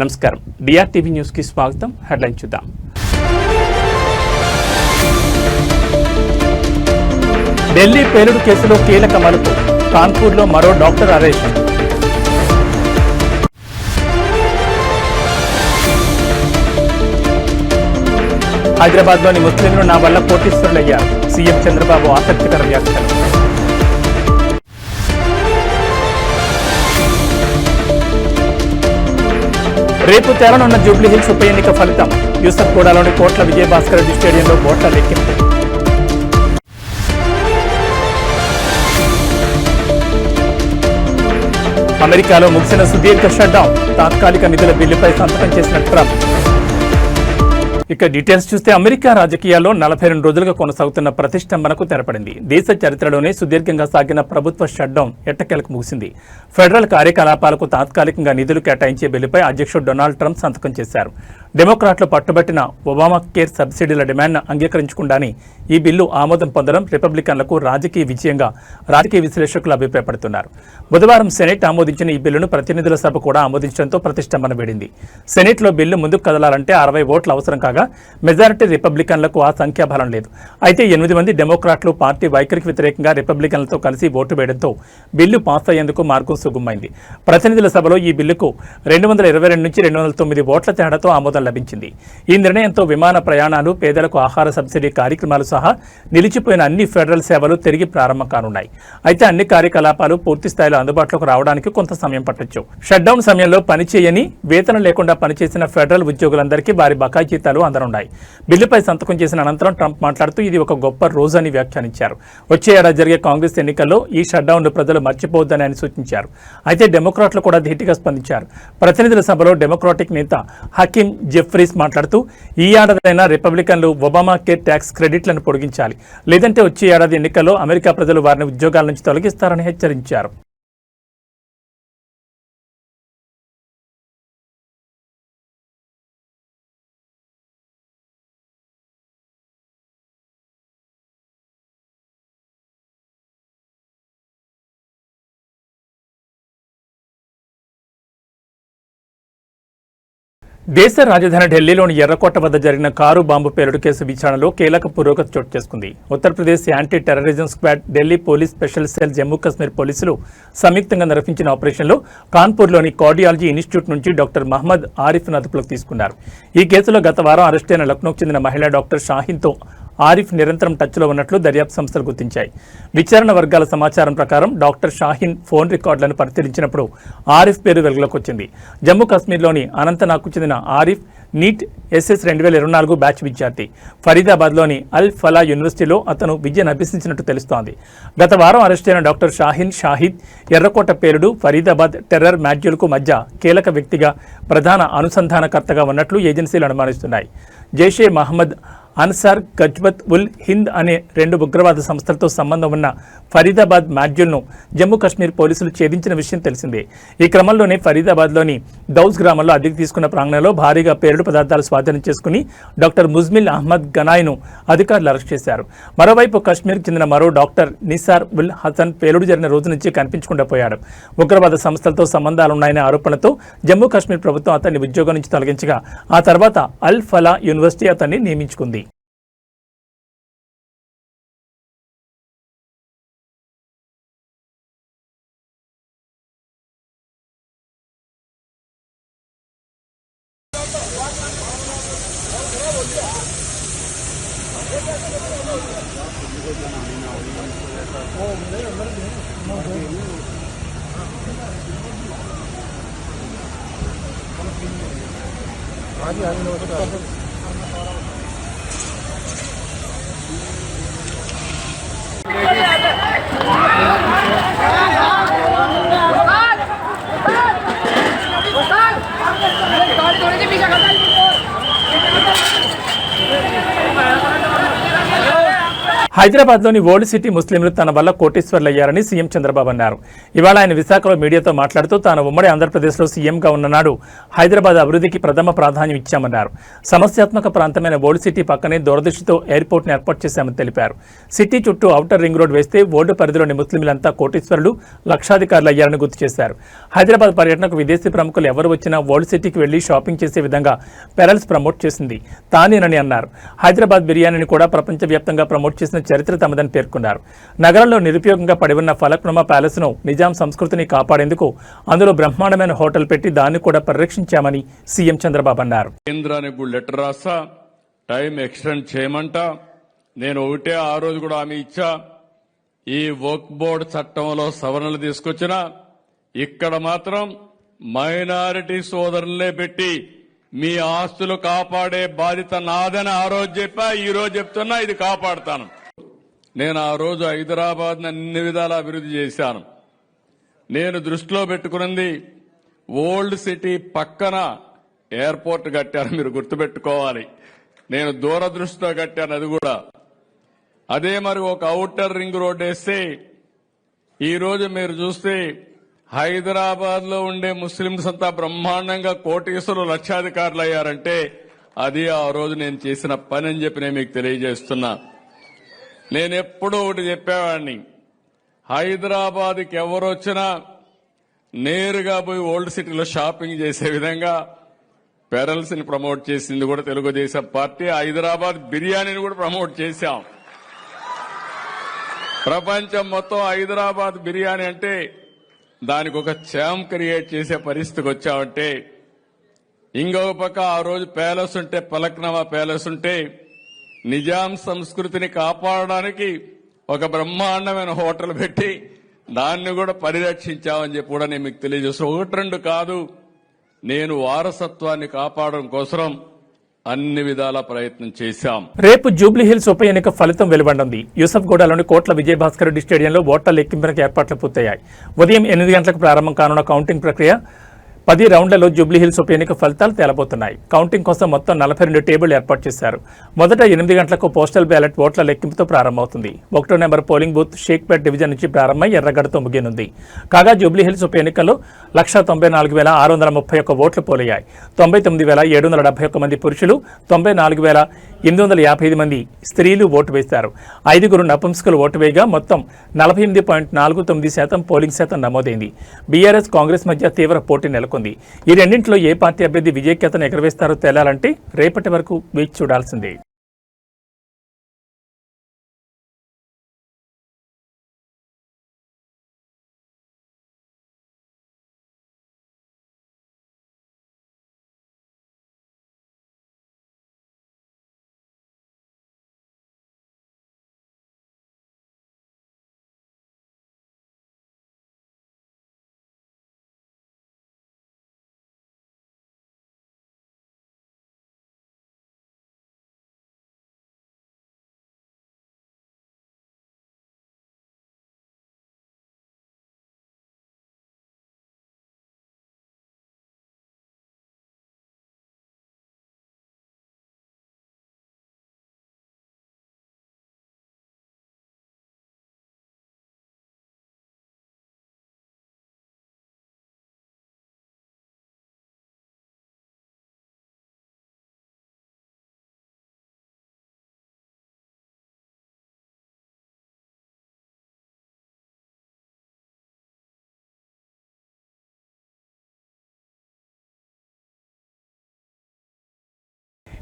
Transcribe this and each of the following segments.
నమస్కారం. డిఆర్టీవీ న్యూస్ కి స్వాగతం. హెడ్లైన్ చూద్దాం. ఢిల్లీ పేలుడు కేసులో కీలక మలుపు. కాన్పూర్లో మరో డాక్టర్ అరెస్ట్. హైదరాబాద్లోని ముస్లింలు నా వల్ల కోటీశ్వరులయ్యారు. సీఎం చంద్రబాబు ఆసక్తికర వ్యాఖ్యలు. రేపు తేలనున్న జూబ్లీహిల్స్ ఉప ఎన్నిక ఫలితం. యూసఫ్గూడలోని కోట్ల విజయభాస్కర్ రెడ్డి స్టేడియంలో ఓట్ల లెక్కింపు. అమెరికాలో ముగిసిన సుదీర్ఘ షట్డౌన్. తాత్కాలిక నిధుల బిల్లుపై సంతకం చేసిన ట్రంప్. ఇక డీటెయిల్స్ చూస్తే అమెరికా రాజకీయాల్లో 42 రోజులుగా కొనసాగుతున్న ప్రతిష్టంభనకు తెరపడింది. దేశ చరిత్రలోనే సుదీర్ఘంగా సాగిన ప్రభుత్వ షట్డౌన్ ఎట్టకేలకు ముగిసింది. ఫెడరల్ కార్యకలాపాలకు తాత్కాలికంగా నిధులు కేటాయించే బిల్లుపై అధ్యక్షుడు డొనాల్డ్ ట్రంప్ సంతకం చేశారు. డెమోక్రాట్లు పట్టుబట్టిన ఒబామా కేర్ సబ్సిడీల డిమాండ్ను అంగీకరించకుండానే ఈ బిల్లు ఆమోదం పొందడం రిపబ్లికన్లకు రాజకీయ విజయంగా రాజకీయ విశ్లేషకులు అభిప్రాయపడుతున్నారు. బుధవారం సెనెట్ ఆమోదించిన ఈ బిల్లును ప్రతినిధుల సభ కూడా ఆమోదించడంతో ప్రతిష్టంభన వేడింది. సెనెట్లో బిల్లు ముందుకు కదలాలంటే 60 ఓట్లు అవసరం కాగా మెజారిటీ రిపబ్లికన్లకు ఆ సంఖ్యాబలం లేదు. అయితే 8 మంది డెమోక్రాట్లు పార్టీ వైఖరికి వ్యతిరేకంగా రిపబ్లికన్లతో కలిసి ఓటు వేయడంతో బిల్లు పాస్ అయ్యేందుకు మార్గం సుగమైంది. ప్రతినిధుల సభలో ఈ బిల్లుకు 222 నుంచి 209 ఓట్ల తేడాతో ఆమోదం లభించింది. ఈ నిర్ణయంతో విమాన ప్రయాణాలు, పేదలకు ఆహార సబ్సిడీ కార్యక్రమాలు సహా నిలిచిపోయిన అన్ని ఫెడరల్ సేవలు తిరిగి ప్రారంభం కానున్నాయి. అయితే అన్ని కార్యకలాపాలు పూర్తి స్థాయిలో అందుబాటులోకి రావడానికి కొంత సమయం పట్టొచ్చు. షట్డౌన్ సమయంలో పనిచేయని, వేతనం లేకుండా పనిచేసిన ఫెడరల్ ఉద్యోగులందరికీ వారి బకాయి జీతాలు అందనున్నాయి. బిల్లుపై సంతకం చేసిన అనంతరం ట్రంప్ మాట్లాడుతూ ఇది ఒక గొప్ప రోజు అని వ్యాఖ్యానించారు. వచ్చే ఏడాది జరిగే కాంగ్రెస్ ఎన్నికల్లో ఈ షట్డౌన్ ప్రజలు మర్చిపోవద్దని ఆయన సూచించారు. అయితే డెమోక్రాట్లు కూడా ధీటుగా స్పందించారు. ప్రతినిధుల సభలో డెమోక్రాటిక్ నేత హకీమ్ జెఫ్రీస్ మాట్లాడుతూ ఈ ఏడాదైనా రిపబ్లికన్లు ఒబామా కేర్ ట్యాక్స్ క్రెడిట్లను పొడిగించాలి, లేదంటే వచ్చే ఏడాది ఎన్నికల్లో అమెరికా ప్రజలు వారిని ఉద్యోగాల నుంచి తొలగిస్తారని హెచ్చరించారు. దేశ రాజధాని ఢిల్లీలోని ఎర్రకోట వద్ద జరిగిన కారు బాంబు పేలుడు కేసు విచారణలో కీలక పురోగతి చోటు చేసుకుంది. Uttar Pradesh anti terrorism squad, Delhi police special cell, Jammu Kashmir పోలీసులు సంయుక్తంగా నిర్వహించిన ఆపరేషన్లో కాన్పూర్లోని కార్డియాలజీ ఇన్స్టిట్యూట్ నుంచి డాక్టర్ మహమ్మద్ ఆరిఫ్ను అదుపులోకి తీసుకున్నారు. ఈ కేసులో గత వారం అరెస్టైన లక్నోకు చెందిన మహిళా డాక్టర్ షాహీన్తో ఆరిఫ్ నిరంతరం టచ్లో ఉన్నట్లు దర్యాప్తు సంస్థలు గుర్తించాయి. విచారణ వర్గాల సమాచారం ప్రకారం డాక్టర్ షాహీన్ ఫోన్ రికార్డులను పరిశీలించినప్పుడు ఆరిఫ్ పేరు వెలుగులోకి వచ్చింది. జమ్మూ కాశ్మీర్లోని అనంతనాగ్కు చెందిన ఆరిఫ్ నీట్ SS 2024 బ్యాచ్ విద్యార్థి. ఫరీదాబాద్లోని అల్ ఫలా యూనివర్సిటీలో అతను విద్యను అభ్యసించినట్టు తెలుస్తోంది. గత వారం అరెస్టైన డాక్టర్ షాహీన్ షాహిద్ ఎర్రకోట పేలుడు, ఫరీదాబాద్ టెర్రర్ మాడ్యూల్కు మధ్య కీలక వ్యక్తిగా, ప్రధాన అనుసంధానకర్తగా ఉన్నట్లు ఏజెన్సీలు అనుమానిస్తున్నాయి. జైషే మహమ్మద్, అన్సార్ గజ్వత్ ఉల్ హింద్ అనే 2 ఉగ్రవాద సంస్థలతో సంబంధం ఉన్న ఫరీదాబాద్ మాడ్యూల్ను జమ్మూ కాశ్మీర్ పోలీసులు ఛేదించిన విషయం తెలిసిందే. ఈ క్రమంలోనే ఫరీదాబాద్లోని దౌజ్ గ్రామంలో అద్దెకు తీసుకున్న ప్రాంగణంలో భారీగా పేలుడు పదార్థాలు స్వాధీనం చేసుకుని డాక్టర్ ముజ్మిల్ అహ్మద్ గనాయ్ను అధికారులు అరెస్ట్ చేశారు. మరోవైపు కాశ్మీర్కు చెందిన మరో డాక్టర్ నిసార్ ఉల్ హసన్ పేలుడు జరిగిన రోజు నుంచి కనిపించకుండా పోయాడు. ఉగ్రవాద సంస్థలతో సంబంధాలున్నాయనే ఆరోపణలతో జమ్మూ కాశ్మీర్ ప్రభుత్వం అతన్ని ఉద్యోగం నుంచి తొలగించగా ఆ తర్వాత అల్ ఫలా యూనివర్సిటీ అతన్ని నియమించుకుంది. హైదరాబాద్లోని ఓల్డ్ సిటీ ముస్లింలు తన వల్ల కోటీశ్వర్లయ్యారని సీఎం చంద్రబాబు అన్నారు. ఇవాళ ఆయన విశాఖలో మీడియాతో మాట్లాడుతూ తాను ఉమ్మడి ఆంధ్రప్రదేశ్లో సీఎంగా ఉన్ననాడు హైదరాబాద్ అభివృద్ధికి ప్రథమ ప్రాధాన్యం ఇచ్చామన్నారు. సమస్యాత్మక ప్రాంతమైన ఓల్డ్ సిటీ పక్కనే దూరదృష్టితో ఎయిర్పోర్ట్ను ఏర్పాటు చేశామని తెలిపారు. సిటీ చుట్టూ ఔటర్ రింగ్ రోడ్ వేస్తే ఓల్డ్ పరిధిలోని ముస్లింలంతా కోటీశ్వరులు, లక్షాధికారులయ్యారని గుర్తు చేశారు. హైదరాబాద్ పర్యటనకు విదేశీ ప్రముఖులు ఎవరు వచ్చినా ఓల్డ్ సిటీకి వెళ్లి షాపింగ్ చేసే విధంగా పెరల్స్ ప్రమోట్ చేసింది తానేనని అన్నారు. హైదరాబాద్ బిర్యానీని కూడా ప్రపంచవ్యాప్తంగా ప్రమోట్ చేసిన చరిత్ర తమదని పేర్కొన్నారు. నగరంలో నిరుపయోగంగా పడి ఉన్న ఫలక్నుమా ప్యాలెస్ ను నిజాం సంస్కృతిని కాపాడేందుకు అందులో బ్రహ్మాండమైన హోటల్ పెట్టి దాన్ని కూడా పరిరక్షించామని సీఎం చంద్రబాబు అన్నారు. కేంద్రానికి లెటర్ రాసా, టైం ఎక్స్టెండ్ చేయమంట. నేను ఒకటే ఆ రోజు కూడా హామీ ఇచ్చా, ఈ వక్ఫ్ బోర్డు చట్టంలో సవరణలు తీసుకొచ్చిన ఇక్కడ మాత్రం మైనారిటీ సోదరులనే పెట్టి మీ ఆస్తులు కాపాడే బాధ్యత నాదని ఆ రోజు చెప్పా, ఈ రోజు చెప్తున్నా, ఇది కాపాడుతాను. నేను ఆ రోజు హైదరాబాద్ అన్ని విధాలా అభివృద్ధి చేశాను. నేను దృష్టిలో పెట్టుకున్నది ఓల్డ్ సిటీ పక్కన ఎయిర్పోర్ట్ కట్టాను. మీరు గుర్తుపెట్టుకోవాలి, నేను దూరదృష్టితో కట్టాను. అది కూడా అదే మరి ఒక ఔటర్ రింగ్ రోడ్ వేస్తే ఈ రోజు మీరు చూస్తే హైదరాబాద్ లో ఉండే ముస్లింస్ అంతా బ్రహ్మాండంగా కోటీశ్వరులు, లక్షాధికారులు అయ్యారంటే అది ఆ రోజు నేను చేసిన పని అని చెప్పి నేను మీకు తెలియజేస్తున్నా. నేను ఎప్పుడూ ఒకటి చెప్పేవాడిని, హైదరాబాద్కి ఎవరు వచ్చినా నేరుగా పోయి ఓల్డ్ సిటీలో షాపింగ్ చేసే విధంగా పెరల్స్ ని ప్రమోట్ చేసింది కూడా తెలుగుదేశం పార్టీ. హైదరాబాద్ బిర్యానీని కూడా ప్రమోట్ చేశాం. ప్రపంచం మొత్తం హైదరాబాద్ బిర్యానీ అంటే దానికి ఒక ఛాంప్ క్రియేట్ చేసే పరిస్థితికి వచ్చామంటే, ఇంకొక పక్క ఆ రోజు ప్యాలెస్ ఉంటే, ఫలక్నుమా ప్యాలెస్ ఉంటే నిజాం సంస్కృతిని కాపాడడానికి ఒక బ్రహ్మాండమైన హోటల్ పెట్టి దాన్ని కూడా పరిరక్షించామని చెప్పి కూడా నేను మీకు తెలియజేస్తాను. ఒకటి రెండు కాదు, నేను వారసత్వాన్ని కాపాడడం కోసం అన్ని విధాల ప్రయత్నం చేశాం. రేపు జూబ్లీహిల్స్ ఉప ఎన్నిక ఫలితం వెలువడనుంది. యూసఫ్గూడలోని కోట్ల విజయభాస్కర్ రెడ్డి స్టేడియంలో ఓట్ల లెక్కింపునకు ఏర్పాట్లు పూర్తయ్యాయి. ఉదయం 8 గంటలకు ప్రారంభం కానున్న కౌంటింగ్ ప్రక్రియ 10 రౌండ్లలో జూబ్లీహిల్స్ ఉప ఎన్నిక ఫలితాలు తేలబోతున్నాయి. కౌంటింగ్ కోసం మొత్తం 42 టేబుల్ ఏర్పాటు చేశారు. మొదట 8 గంటలకు పోస్టల్ బ్యాలెట్ ఓట్ల లెక్కింపుతో ప్రారంభమవుతుంది. 1వ number polling booth Shaikpet division నుంచి ప్రారంభమై ఎర్రగడ్డతో ముగియనుంది. కాగా జూబ్లీహిల్స్ ఉప ఎన్నికల్లో 194,431 ఓట్లు పోలయ్యాయి. 99,771 మంది పురుషులు, 94,855 మంది స్త్రీలు ఓటు వేశారు. 5 నపుంసకులు ఓటు వేయగా మొత్తం 48.49% పోలింగ్ శాతం నమోదైంది. బీఆర్ఎస్, కాంగ్రెస్ మధ్య తీవ్ర పోటీ నెలకొంది. ఈ రెండింటిలో ఏ పార్టీ అభ్యర్థి విజయకేతను ఎగరవేస్తారో తేలాలంటే రేపటి వరకు వేచి చూడాల్సిందే.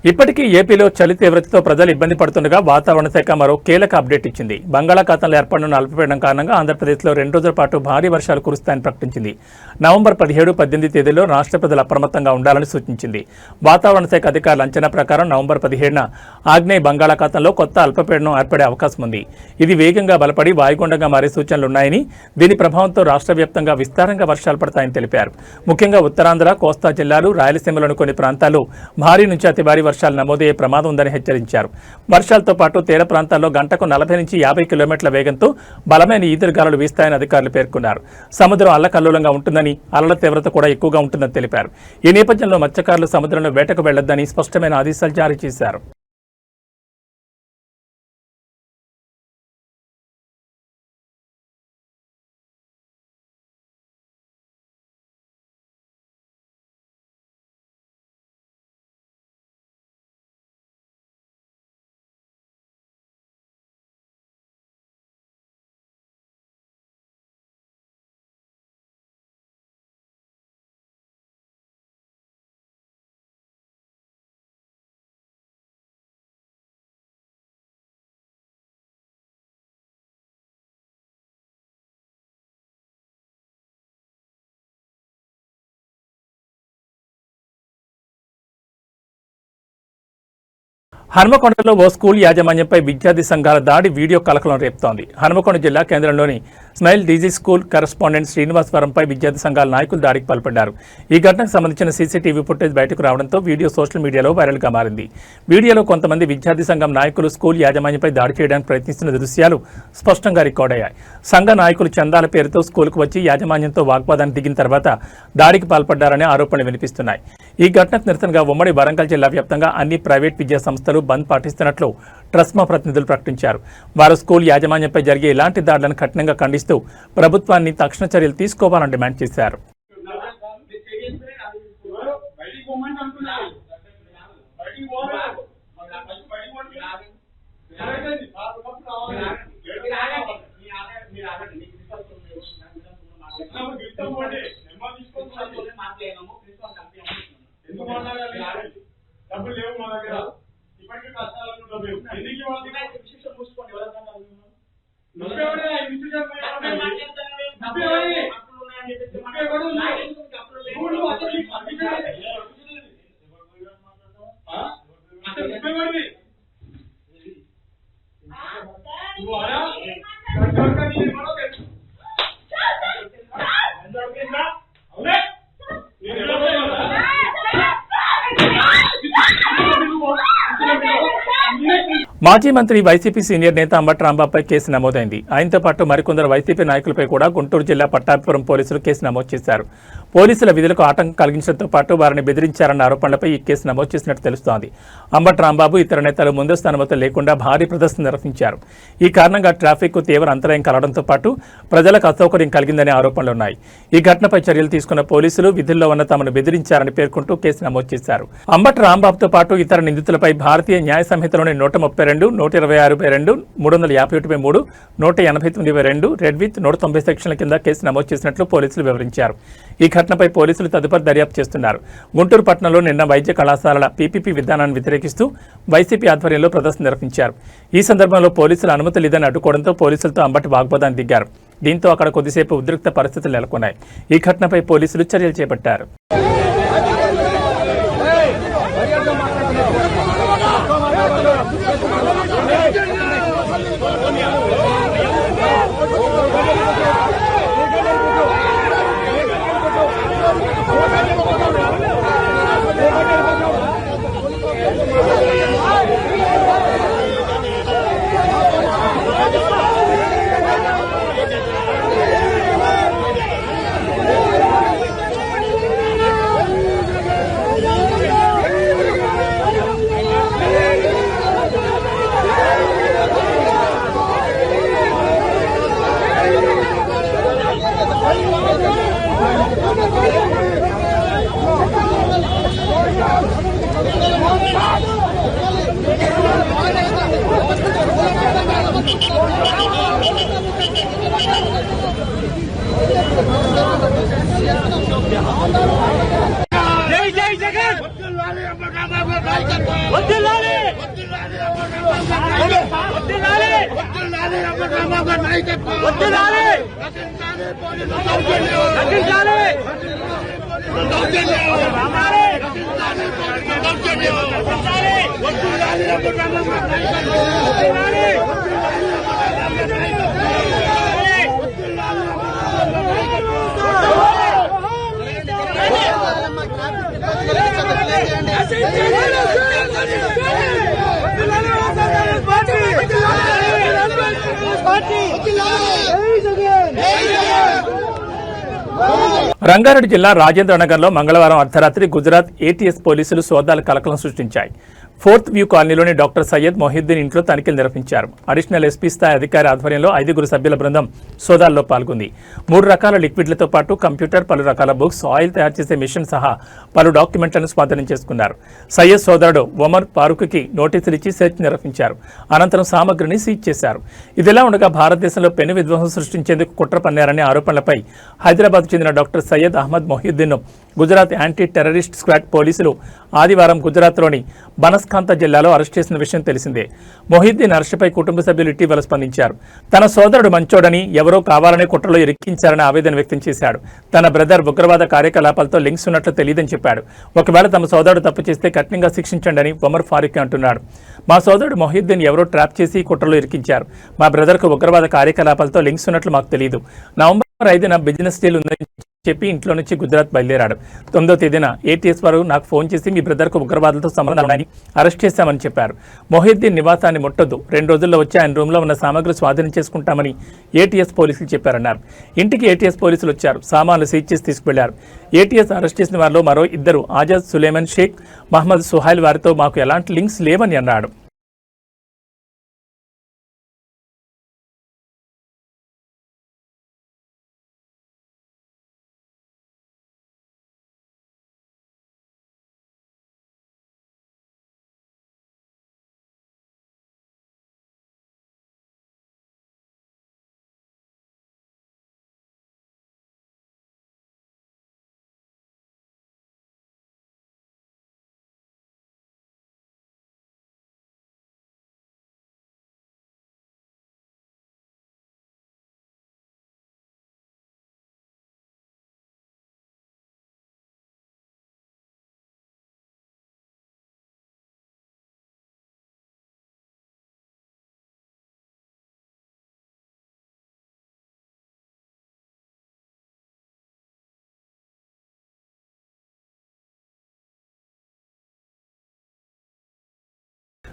ఇప్పటికీ ఏపీలో చలి తీవ్రతతో ప్రజలు ఇబ్బంది పడుతుండగా వాతావరణ శాఖ మరో కీలక అప్డేట్ ఇచ్చింది. బంగాళాఖాతంలో ఏర్పడిన అల్పపీడనం కారణంగా ఆంధ్రప్రదేశ్లో 2 రోజుల పాటు భారీ వర్షాలు కురుస్తాయని ప్రకటించింది. నవంబర్ 17, 18 తేదీల్లో రాష్ట్ర ప్రజలు అప్రమత్తంగా ఉండాలని సూచించింది. వాతావరణ శాఖ అధికారుల అంచనా ప్రకారం నవంబర్ 17న ఆగ్నేయ బంగాళాఖాతంలో కొత్త అల్పపీడనం ఏర్పడే అవకాశం ఉంది. ఇది వేగంగా బలపడి వాయుగుండంగా మారే సూచనలున్నాయని, దీని ప్రభావంతో రాష్ట్ర వ్యాప్తంగా విస్తారంగా వర్షాలు పడతాయని తెలిపారు. ముఖ్యంగా ఉత్తరాంధ్ర, కోస్తా జిల్లాలు, రాయలసీమలోని కొన్ని ప్రాంతాల్లో భారీ నుంచి అతి భారీ వర్షాలు నమోదయ్యే ప్రమాదం ఉందని హెచ్చరించారు. వర్షాలతో పాటు తీర ప్రాంతాల్లో గంటకు 40 నుంచి 50 కిలోమీటర్ల వేగంతో బలమైన ఈదురుగాలులు వీస్తాయని అధికారులు పేర్కొన్నారు. సముద్రం అల్లకల్లోలంగా ఉంటుందని, అలల తీవ్రత కూడా ఎక్కువగా ఉంటుందని తెలిపారు. ఈ నేపథ్యంలో మత్స్యకారులు సముద్రంలో వేటకు వెళ్లొద్దని స్పష్టమైన ఆదేశాలు జారీ చేశారు. హన్మకొండలో ఓ స్కూల్ యాజమాన్యంపై విద్యార్థి సంఘాల దాడి వీడియో కలకలం రేపుతోంది. హన్మకొండ జిల్లా కేంద్రంలోని స్మైల్ డీజీ స్కూల్ కరెస్పాండెంట్ శ్రీనివాసవరంపై విద్యార్థి సంఘాల నాయకులు దాడికి పాల్పడ్డారు. ఈ ఘటనకు సంబంధించిన సీసీటీవీ ఫుటేజ్ బయటకు రావడంతో వీడియో సోషల్ మీడియాలో వైరల్గా మారింది. వీడియోలో కొంతమంది విద్యార్థి సంఘం నాయకులు స్కూల్ యాజమాన్యంపై దాడి చేయడానికి ప్రయత్నిస్తున్న దృశ్యాలు స్పష్టంగా రికార్డయ్యాయి. సంఘ నాయకులు చందాల పేరుతో స్కూల్కు వచ్చి యాజమాన్యంతో వాగ్వాదానికి దిగిన తర్వాత దాడికి పాల్పడ్డారనే ఆరోపణలు వినిపిస్తున్నాయి. ఈ ఘటనకు నిరసనగా ఉమ్మడి వరంగల్ జిల్లా వ్యాప్తంగా అన్ని ప్రైవేట్ విద్యా సంస్థలు బంద్ పాటిస్తున్నట్లు ట్రస్మా ప్రతినిధులు ప్రకటించారు. వారు స్కూల్ యాజమాన్యంపై జరిగే ఇలాంటి దాడులను కఠినంగా ఖండిస్తూ ప్రభుత్వాన్ని తక్షణ చర్యలు తీసుకోవాలని డిమాండ్ చేశారు. మాజీ మంత్రి వైసీపీ సీనియర్ నేత అంబటి రాంబాబుపై కేసు నమోదైంది. ఆయనతో పాటు మరికొందరు వైసీపీ నాయకులపై కూడా గుంటూరు జిల్లా పట్టాభిపురం పోలీసులు కేసు నమోదు చేశారు. పోలీసుల విధులకు ఆటంకం కలిగించడంతో పాటు వారిని బెదిరించారన్న ఆరోపణలపై ఈ కేసు నమోదు చేసినట్టు తెలుస్తోంది. అంబటి రాంబాబు ఇతర నేతలు ముందస్తు అనుమతులు లేకుండా భారీ ప్రదర్శన నిర్వహించారు. ఈ కారణంగా ట్రాఫిక్ తీవ్ర అంతరాయం కలగడంతో పాటు ప్రజలకు అసౌకర్యం కలిగిందనే ఆరోపణలున్నాయి. ఈ ఘటనపై చర్యలు తీసుకున్న పోలీసులు విధుల్లో ఉన్న తమను బెదిరించారని పేర్కొంటూ కేసు నమోదు చేశారు. అంబటి రాంబాబుతో పాటు ఇతర నిందితులపై భారతీయ న్యాయ సంహితలోని 132, 126(2), 351(3), 189(2), రెడ్ విత్ 190 సెక్షన్ల కింద కేసు నమోదు చేసినట్లు పోలీసులు వివరించారు. ఈ ఘటనపై పోలీసులు తదుపరి దర్యాప్తు చేస్తున్నారు. గుంటూరు పట్టణంలో నిన్న వైద్య కళాశాలల పీపీపీ విధానాన్ని వ్యతిరేకిస్తూ వైసీపీ ఆధ్వర్యంలో ప్రదర్శన నిర్వహించారు. ఈ సందర్భంలో పోలీసులు అనుమతి లేదని అడ్డుకోవడంతో పోలీసులతో అంబటి వాగ్వాదానికి దిగారు. దీంతో అక్కడ కొద్దిసేపు ఉద్రిక్త పరిస్థితులు నెలకొన్నాయి. ఈ ఘటనపై పోలీసులు చర్యలు చేపట్టారు. రంగారెడ్డి జిల్లా రాజేంద్రనగర్లో మంగళవారం అర్ధరాత్రి గుజరాత్ ఏటీఎస్ పోలీసులు సోదాలు కలకలం సృష్టించాయి. 4th వ్యూ కాలనీలోని డాక్టర్ సయ్యద్ మొహిద్దీన్ ఇంట్లో తనిఖీలు నిర్వహించారు. అడిషనల్ ఎస్పీ స్థాయి అధికారి ఆధ్వర్యంలో 5గురు సభ్యుల బృందం సోదాల్లో పాల్గొంది. 3 రకాల లిక్విడ్లతో పాటు కంప్యూటర్, పలు రకాల బుక్స్, ఆయిల్ తయారు చేసే మిషన్ సహా పలు డాక్యుమెంట్లను స్వాధీనం చేసుకున్నారు. సయ్యద్ సోదరుడు ఒమర్ ఫారూక్కి నోటీసులు ఇచ్చి సెర్చ్ నిర్వహించారు. అనంతరం సామగ్రిని సీజ్ చేశారు. ఇదిలా ఉండగా భారతదేశంలో పెను విధ్వంసం సృష్టించేందుకు కుట్ర పన్నారనే ఆరోపణలపై హైదరాబాద్ చెందిన డాక్టర్ సయ్యద్ అహ్మద్ మొహిద్దీన్ను గుజరాత్ యాంటీ టెర్రరిస్ట్ స్క్వాడ్ పోలీసులు ఆదివారం గుజరాత్లోని బనస్కాంత జిల్లాలో అరెస్ట్ చేసిన విషయం తెలిసిందే. మొహిద్దీన్ అరెస్టుపై కుటుంబ సభ్యులు ఇటీవల స్పందించారు. తన సోదరుడు మంచోడని, ఎవరో కావాలనే కుట్రలో ఇరిక్కించారని ఆవేదన వ్యక్తం చేశాడు. తన బ్రదర్ ఉగ్రవాద కార్యకలాపాలతో లింక్స్ ఉన్నట్లు తెలియదని చెప్పాడు. ఒకవేళ తమ సోదరుడు తప్పు చేస్తే కఠినంగా శిక్షించండి అని ఒమర్ ఫారూక్ అంటున్నాడు. మా సోదరుడు మొహిద్దీన్ ఎవరో ట్రాప్ చేసి కుట్రలో ఇరికించారు. మా బ్రదర్కు ఉగ్రవాద కార్యకలాపాలతో లింక్స్ ఉన్నట్లు మాకు తెలియదు. నవంబర్ 5న బిజినెస్ డీల్ ఉందని చెప్పి ఇంట్లో నుంచి గుజరాత్ బయలుదేరాడు. 9వ తేదీన ఏటీఎస్ వారు నాకు ఫోన్ చేసి మీ బ్రదర్కు ఉగ్రవాదులతో సంబంధం ఉన్నాయని అరెస్ట్ చేశామని చెప్పారు. మొహిద్దీన్ నివాసాన్ని ముట్టొద్దు, 2 రోజుల్లో వచ్చి ఆయన రూమ్లో ఉన్న సామాగ్రి స్వాధీనం చేసుకుంటామని ఏటీఎస్ పోలీసులు చెప్పారన్నారు. ఇంటికి ఏటీఎస్ పోలీసులు వచ్చారు. సామాన్లు సీజ్ చేసి తీసుకువెళ్లారు. ఏటీఎస్ అరెస్ట్ చేసిన వారిలో మరో 2 ఆజాద్ సులేమన్ షేక్, మహమ్మద్ సుహైల్ వారితో మాకు ఎలాంటి లింక్స్ లేవని అన్నాడు.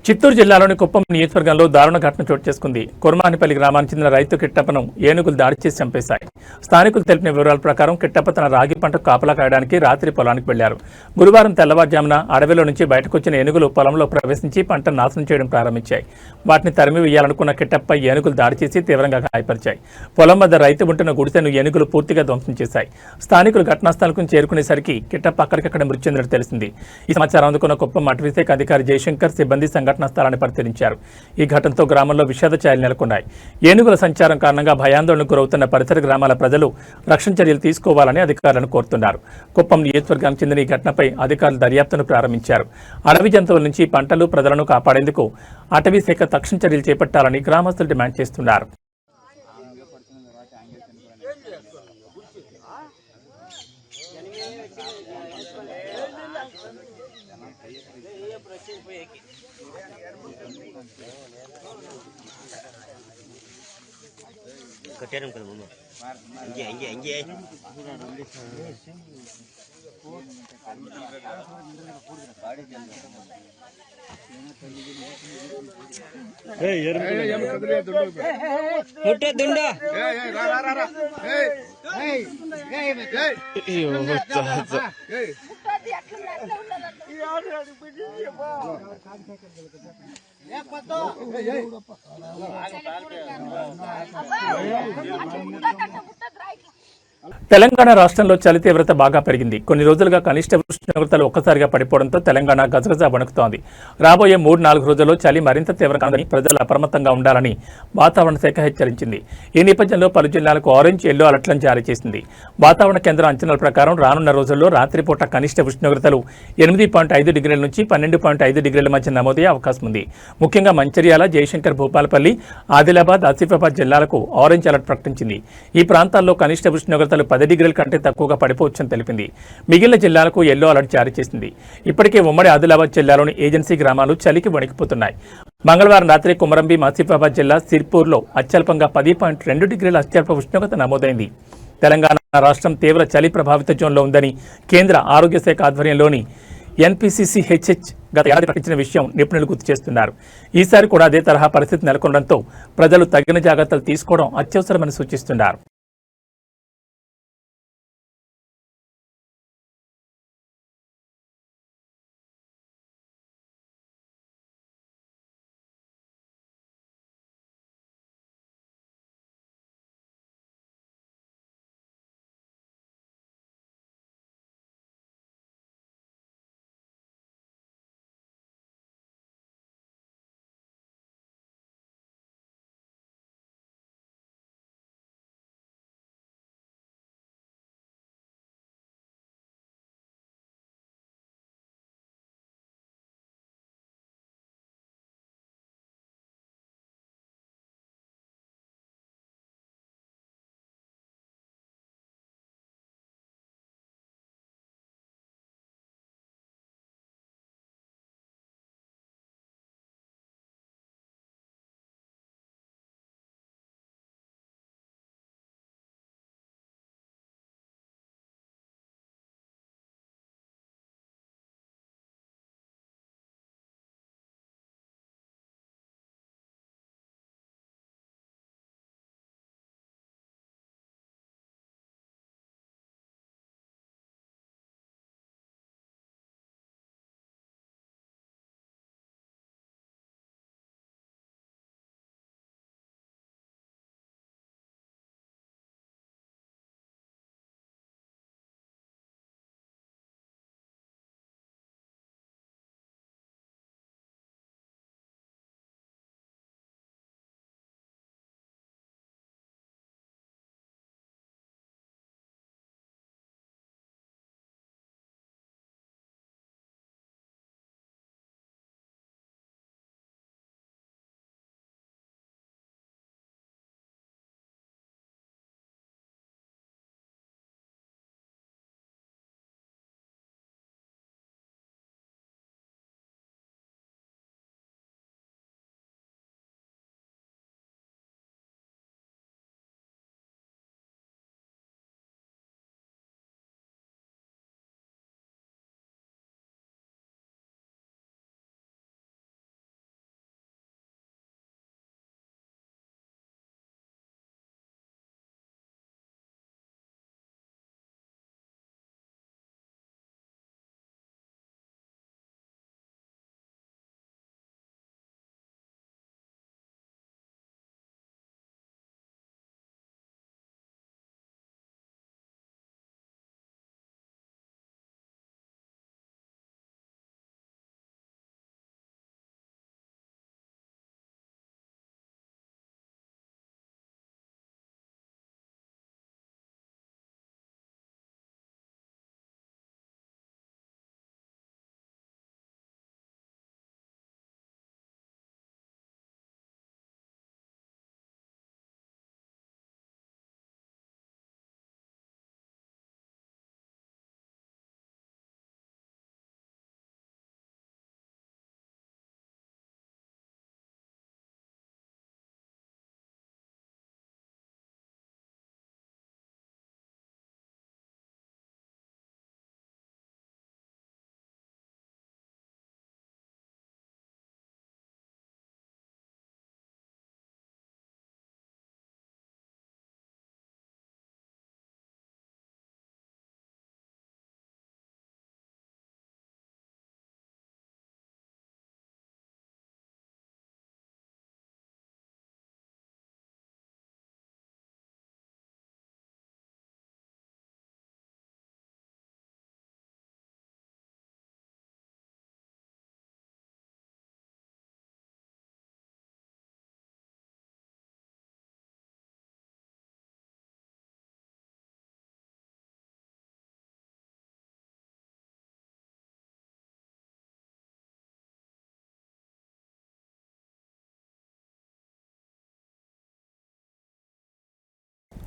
చిత్తూరు జిల్లాలోని కుప్పం నియోజకవర్గంలో దారుణ ఘటన చోటు చేసుకుంది. కుర్మానిపల్లి గ్రామానికి చెందిన రైతు కిట్టప్పను ఏనుగులు దాడి చేసి చంపేశాయి. స్థానికులు తెలిపిన వివరాల ప్రకారం కిట్టప్ప తన రాగి పంటకు కాపలా కాయడానికి రాత్రి పొలానికి వెళ్లారు. గురువారం తెల్లవారుజామున అడవిలో నుంచి బయటకు వచ్చిన ఏనుగులు పొలంలో ప్రవేశించి పంటను నాశనం చేయడం ప్రారంభించాయి. వాటిని తరిమి వేయాలనుకున్న కిట్టప్ప ఏనుగులు దాడి చేసి తీవ్రంగా గాయపరిచాయి. పొలం వద్ద రైతు ఉంటున్న గుడిసెను ఏనుగులు పూర్తిగా ధ్వంసం చేశాయి. స్థానికులు ఘటనాస్థలకు చేరుకునేసరికి కిట్టప్ప అక్కడికక్కడ మృతి చెందినట్టు తెలిసింది. ఈ సమాచారం అందుకున్న కుప్పం అటవీశాఖ అధికారి జయశంకర్ సిబ్బంది సంఘటనా స్థలాన్ని పరిశీలించారు. ఈ ఘటనతో గ్రామంలో విషాద ఛాయలు నెలకొన్నాయి. ఏనుగుల సంచారం కారణంగా భయాందోళనకు గురవుతున్న పరిసర గ్రామాల ప్రజలు రక్షణ చర్యలు తీసుకోవాలని అధికారులను కోరుతున్నారు. కుప్పం నియోజకవర్గానికి చెందిన ఈ ఘటనపై అధికారులు దర్యాప్తును ప్రారంభించారు. అడవి జంతువుల నుంచి పంటలు, ప్రజలను కాపాడేందుకు అటవీ శాఖ తక్షణ చర్యలు చేపట్టాలని గ్రామస్తులు డిమాండ్ చేస్తున్నారు. कटेरम कर मम्मा इंजे इंजे इंजे ए यार यम कदले दुंडो छोटे दुंडा ए रा रा रा ए ए यो होता ए తెలంగాణ రాష్ట్రంలో చలి తీవ్రత బాగా పెరిగింది. కొన్ని రోజులుగా కనిష్ట ఉష్ణోగ్రతలు ఒక్కసారిగా పడిపోవడంతో తెలంగాణ గజగజ వణుకుతోంది. రాబోయే 3-4 రోజుల్లో చలి మరింత తీవ్రంగా ఉందని ప్రజలు అప్రమత్తంగా ఉండాలని వాతావరణ శాఖ హెచ్చరించింది. ఈ నేపథ్యంలో పలు జిల్లాలకు ఆరెంజ్, ఎల్లో అలర్ట్లను జారీ చేసింది. వాతావరణ కేంద్రం అంచనాల ప్రకారం రానున్న రోజుల్లో రాత్రిపూట కనిష్ట ఉష్ణోగ్రతలు 8.5 డిగ్రీల నుంచి 12.5 డిగ్రీల మధ్య నమోదయ్యే అవకాశం ఉంది. ముఖ్యంగా మంచిర్యాల, జయశంకర్, భూపాలపల్లి, ఆదిలాబాద్, ఆసిఫాబాద్ జిల్లాలకు ఆరెంజ్ అలర్ట్ ప్రకటించింది. ఈ ప్రాంతాల్లో కనిష్ట ఉష్ణోగ్రతలు 10 డిగ్రీల కంటే తక్కువగా పడిపోవచ్చని తెలిపింది. మిగిలిన జిల్లాలకు ఎల్లో అలర్ట్ జారీ చేసింది. ఇప్పటికే ఉమ్మడి ఆదిలాబాద్ జిల్లాలోని ఏజెన్సీ గ్రామాలు చలికి వణికిపోతున్నాయి. మంగళవారం రాత్రి కుమరంభీం, ఆసిఫాబాద్ జిల్లా సిర్పూర్లో అత్యల్పంగా 10.2 డిగ్రీల అత్యల్ప ఉష్ణోగ్రత నమోదైంది. తెలంగాణ రాష్ట్రం తీవ్ర చలి ప్రభావిత జోన్లో ఉందని కేంద్ర ఆరోగ్య శాఖ ఆధ్వర్యంలోని ఎన్పీసీసీహెచ్హెచ్ గత ఏడాది ప్రకటించిన విషయం నిపుణులు గుర్తు చేస్తున్నారు. ఈసారి కూడా అదే తరహా పరిస్థితి నెలకొనడంతో ప్రజలు తగిన జాగ్రత్తలు తీసుకోవడం అత్యవసరమని సూచిస్తున్నారు.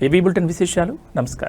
ఏబీ బులెటిన్ విశేషాలు. నమస్కారం.